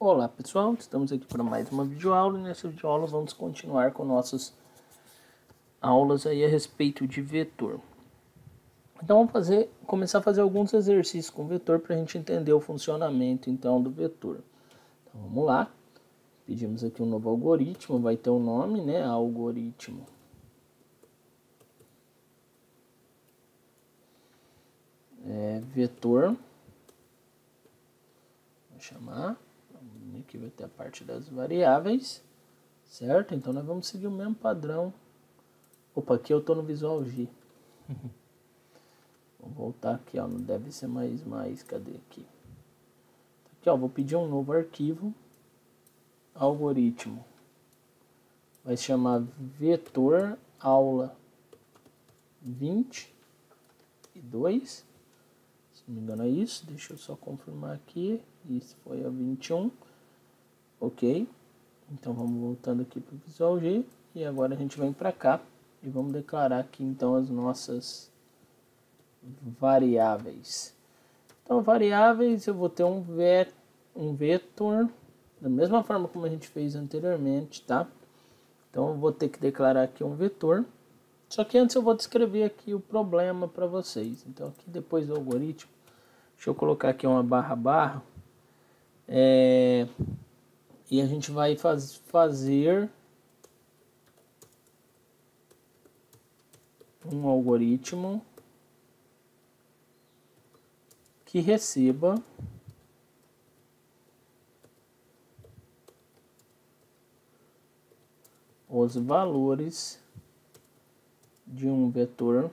Olá pessoal, estamos aqui para mais uma videoaula e nessa videoaula vamos continuar com nossas aulas aí a respeito de vetor. Então vamos começar a fazer alguns exercícios com vetor para a gente entender o funcionamento então do vetor. Então vamos lá, pedimos aqui um novo algoritmo, vai ter o nome, né, algoritmo. Vetor, vou chamar, aqui vai ter a parte das variáveis, certo? Então nós vamos seguir o mesmo padrão. Opa, aqui eu estou no Visual G. Vou voltar aqui, ó, não deve ser mais, cadê aqui? Aqui, ó, vou pedir um novo arquivo, algoritmo. Vai se chamar vetor aula 22. Se não me engano é isso, deixa eu só confirmar aqui. Isso foi a 21. Ok. Então vamos voltando aqui para o Visual G. E agora a gente vem para cá e vamos declarar aqui então as nossas variáveis. Então, variáveis, eu vou ter um vetor, da mesma forma como a gente fez anteriormente, tá? Então, eu vou ter que declarar aqui um vetor. Só que antes eu vou descrever aqui o problema para vocês. Então, aqui depois do algoritmo, deixa eu colocar aqui uma barra. E a gente vai fazer um algoritmo que receba os valores de um vetor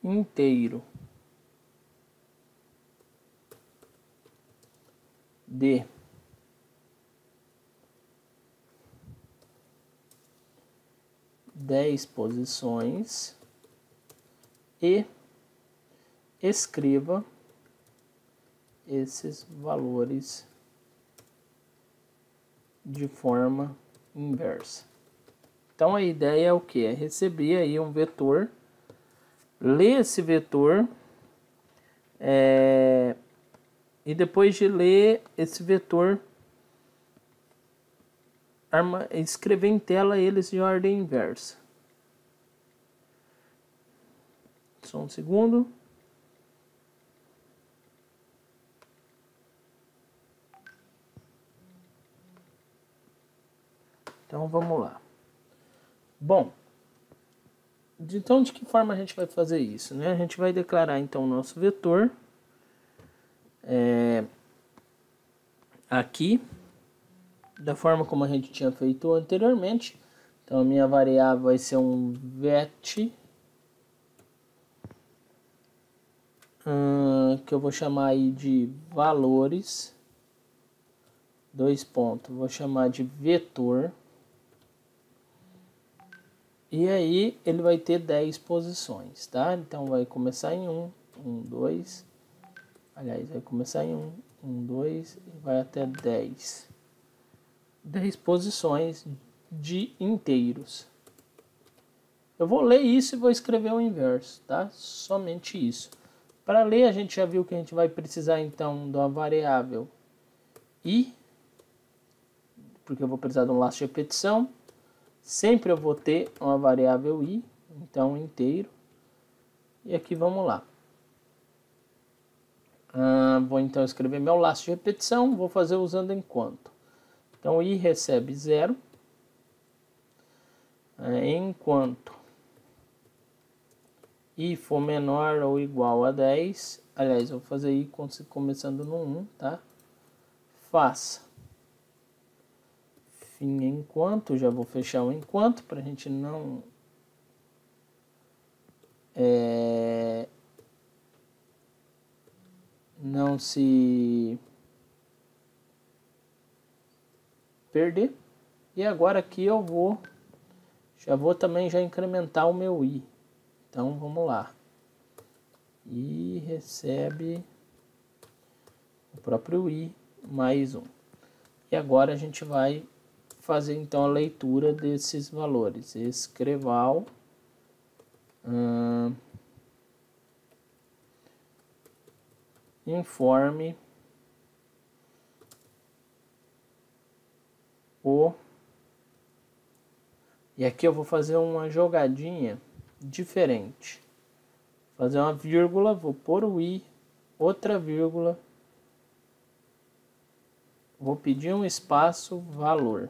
inteiro de 10 posições e escreva esses valores de forma inversa. Então a ideia é o que? É receber aí um vetor, ler esse vetor e depois de ler esse vetor, escrever em tela eles de ordem inversa. Só um segundo. Então vamos lá. Bom, então de que forma a gente vai fazer isso, né? A gente vai declarar então o nosso vetor aqui, da forma como a gente tinha feito anteriormente. Então a minha variável vai ser um vet, que eu vou chamar aí de valores, dois pontos, vou chamar de vetor. E aí ele vai ter 10 posições, tá? Então vai começar em 1, 2, aliás, vai começar em 1, 2 e vai até 10. 10 posições de inteiros. Eu vou ler isso e vou escrever o inverso, tá? Somente isso. Para ler, a gente já viu que a gente vai precisar então de uma variável i, porque eu vou precisar de um laço de repetição. Sempre eu vou ter uma variável i, então inteiro. E aqui vamos lá. Vou então escrever meu laço de repetição, vou fazer usando enquanto. Então i recebe 0, enquanto i for menor ou igual a 10, aliás, eu vou fazer i começando no 1, tá? Faça fim enquanto, já vou fechar o enquanto para a gente não se perder. E agora aqui eu já vou também incrementar o meu i. Então vamos lá. I recebe o próprio i mais 1. E agora a gente vai fazer então a leitura desses valores. Escreval informe o... E aqui eu vou fazer uma jogadinha diferente. Fazer uma vírgula, vou pôr o i, outra vírgula, vou pedir um espaço, valor.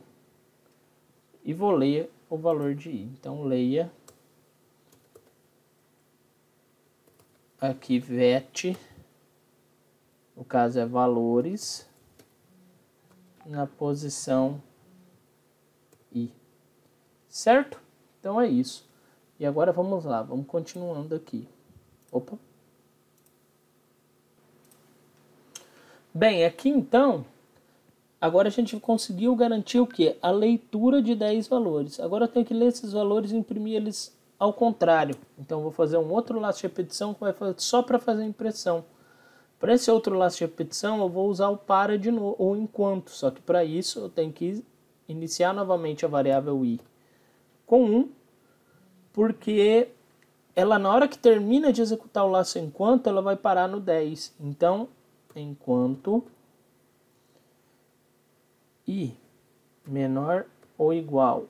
E vou ler o valor de i. Então, leia aqui vet, no caso é valores, na posição i. Certo? Então é isso. E agora vamos lá, vamos continuando aqui. Opa. Bem, aqui então, agora a gente conseguiu garantir o quê? A leitura de 10 valores. Agora eu tenho que ler esses valores e imprimir eles ao contrário. Então eu vou fazer um outro laço de repetição que vai fazer só para fazer impressão. Para esse outro laço de repetição eu vou usar o para de novo, ou enquanto. Só que para isso eu tenho que iniciar novamente a variável i com 1, porque ela, na hora que termina de executar o laço enquanto, ela vai parar no 10. Então, enquanto i menor ou igual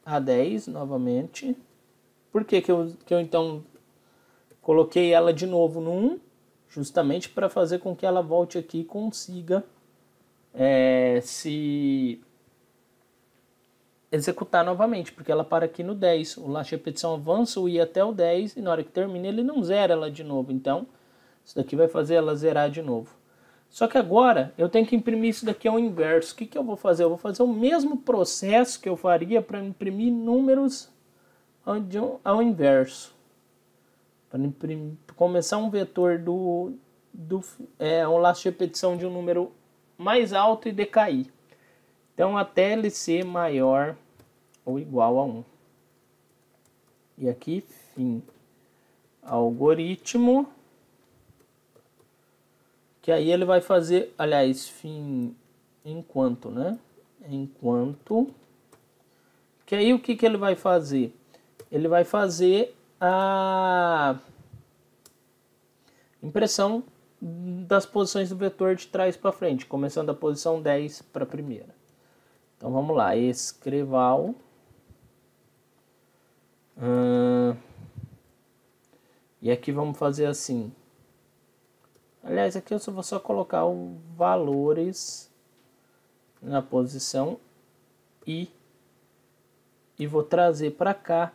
a 10, novamente. Por que eu então coloquei ela de novo no 1? Justamente para fazer com que ela volte aqui e consiga se executar novamente, porque ela para aqui no 10. O laço de repetição avança o i até o 10 e na hora que termina ele não zera ela de novo. Então, isso daqui vai fazer ela zerar de novo. Só que agora eu tenho que imprimir isso daqui ao inverso. O que eu vou fazer? Eu vou fazer o mesmo processo que eu faria para imprimir números ao inverso. Para começar um vetor um laço de repetição de um número mais alto e decair. Então, até ele ser maior ou igual a 1. E aqui, fim. Algoritmo. Que aí ele vai fazer, aliás, fim enquanto, né? Enquanto. Que aí o que ele vai fazer? Ele vai fazer a impressão das posições do vetor de trás para frente, começando da posição 10 para a primeira. Então vamos lá, escreval. E aqui vamos fazer assim. Aliás, aqui eu vou só colocar o valores na posição i. E vou trazer para cá,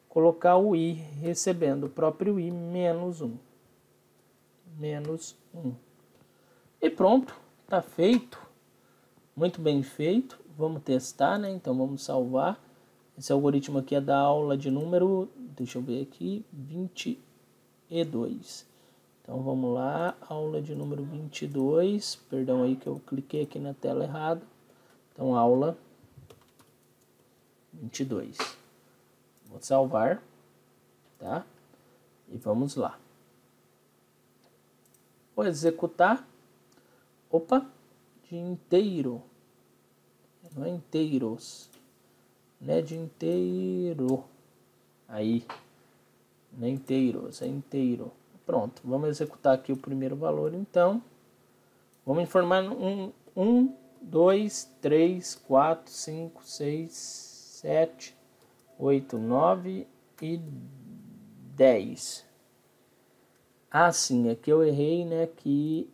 colocar o i recebendo o próprio i menos 1. Menos 1. E pronto, está feito. Muito bem feito. Vamos testar, né? Então vamos salvar. Esse algoritmo aqui é da aula de número, deixa eu ver aqui, 22. Então vamos lá, aula de número 22. Perdão aí que eu cliquei aqui na tela errada. Então aula 22. Vou salvar, tá? E vamos lá. Vou executar. Opa, de inteiro. Não é inteiros. Não é de inteiro. Aí. Não é inteiros, é inteiro. Pronto, vamos executar aqui o primeiro valor, então. Vamos informar 1, 2, 3, 4, 5, 6, 7, 8, 9 e 10. Ah, sim, aqui eu errei, né, que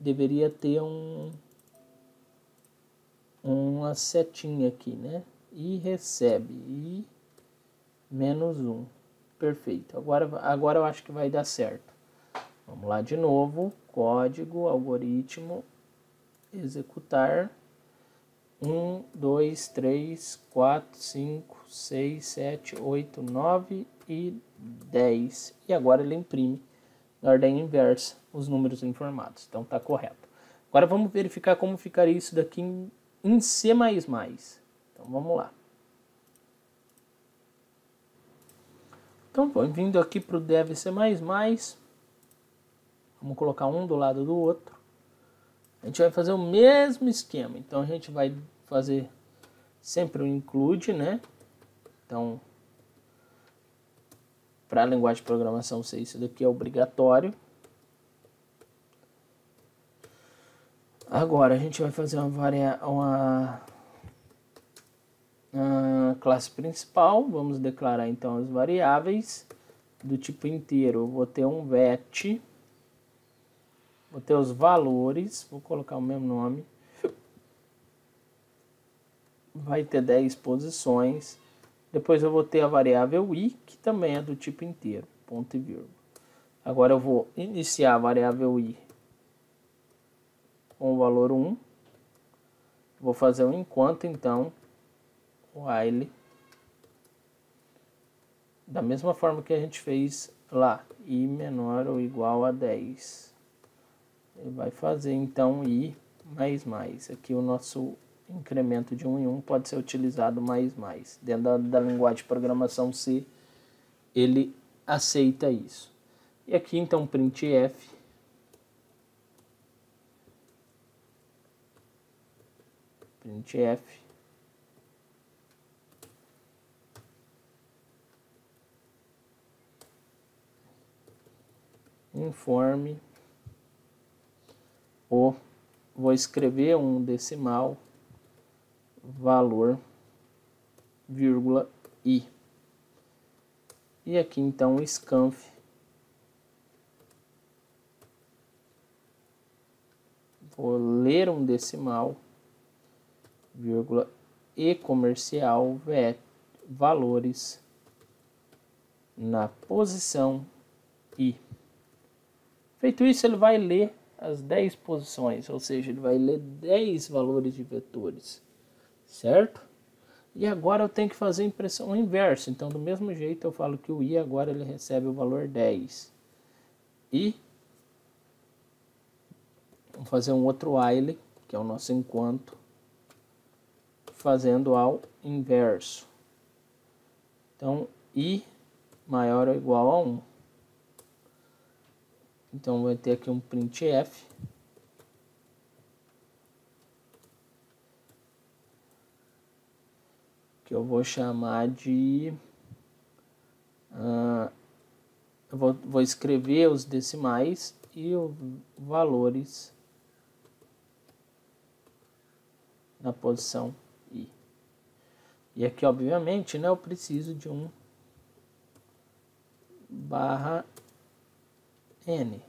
deveria ter uma setinha aqui, né, e recebe, e menos 1. Perfeito, agora eu acho que vai dar certo. Vamos lá de novo, código, algoritmo, executar. 1, 2, 3, 4, 5, 6, 7, 8, 9 e 10. E agora ele imprime na ordem inversa os números informados. Então está correto. Agora vamos verificar como ficaria isso daqui em C++. Então vamos lá. Então bem-vindo aqui para o Dev C++. Vamos colocar um do lado do outro. A gente vai fazer o mesmo esquema. Então a gente vai fazer sempre o include, né? Então, para a linguagem de programação C, isso daqui é obrigatório. Agora a gente vai fazer uma classe principal. Vamos declarar então as variáveis do tipo inteiro. Eu vou ter um vet, vou ter os valores, vou colocar o mesmo nome. Vai ter 10 posições. Depois eu vou ter a variável i, que também é do tipo inteiro, ponto e vírgula. Agora eu vou iniciar a variável i com o valor 1. Vou fazer um enquanto, então, while, da mesma forma que a gente fez lá, i menor ou igual a 10. Ele vai fazer, então, i mais. Aqui o nosso incremento de 1 em 1 pode ser utilizado mais. Dentro da linguagem de programação C, ele aceita isso. E aqui, então, printf, informe vou escrever um decimal, valor, vírgula, i. E aqui então scanf, vou ler um decimal, vírgula, e comercial, valores na posição i. Feito isso, ele vai ler as 10 posições, ou seja, ele vai ler 10 valores de vetores, certo? E agora eu tenho que fazer a impressão inversa. Então, do mesmo jeito, eu falo que o i agora ele recebe o valor 10. E vamos fazer um outro while, que é o nosso enquanto, fazendo ao inverso. Então, i maior ou igual a 1. Então, vai ter aqui um printf, que eu vou chamar de... eu vou escrever os decimais e os valores na posição i. E aqui, obviamente, né, eu preciso de um barra n.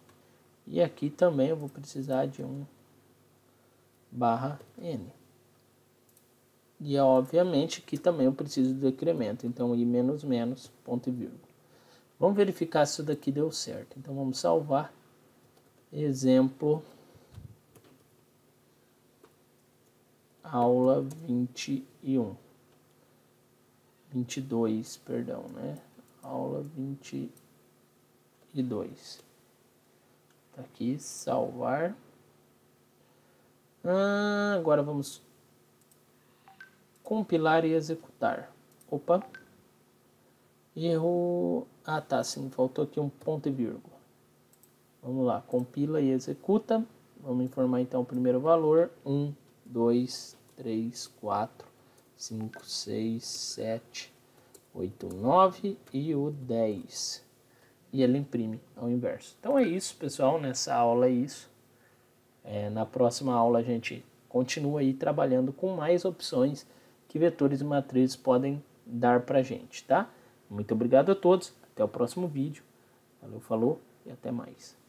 E aqui também eu vou precisar de um barra n. E obviamente aqui também eu preciso do decremento. Então i menos menos, ponto e vírgula. Vamos verificar se isso daqui deu certo. Então vamos salvar. Exemplo. Aula 22, perdão, né? Aula 22. Tá aqui, salvar. Agora vamos compilar e executar. Opa. Erro. Tá, sim, faltou aqui um ponto e vírgula. Vamos lá, compila e executa. Vamos informar então o primeiro valor. 1, 2, 3, 4, 5, 6, 7, 8, 9 e o 10. E ele imprime ao inverso. Então é isso, pessoal. Nessa aula é isso. Na próxima aula a gente continua aí trabalhando com mais opções que vetores e matrizes podem dar pra gente, tá? Muito obrigado a todos. Até o próximo vídeo. Valeu, falou e até mais.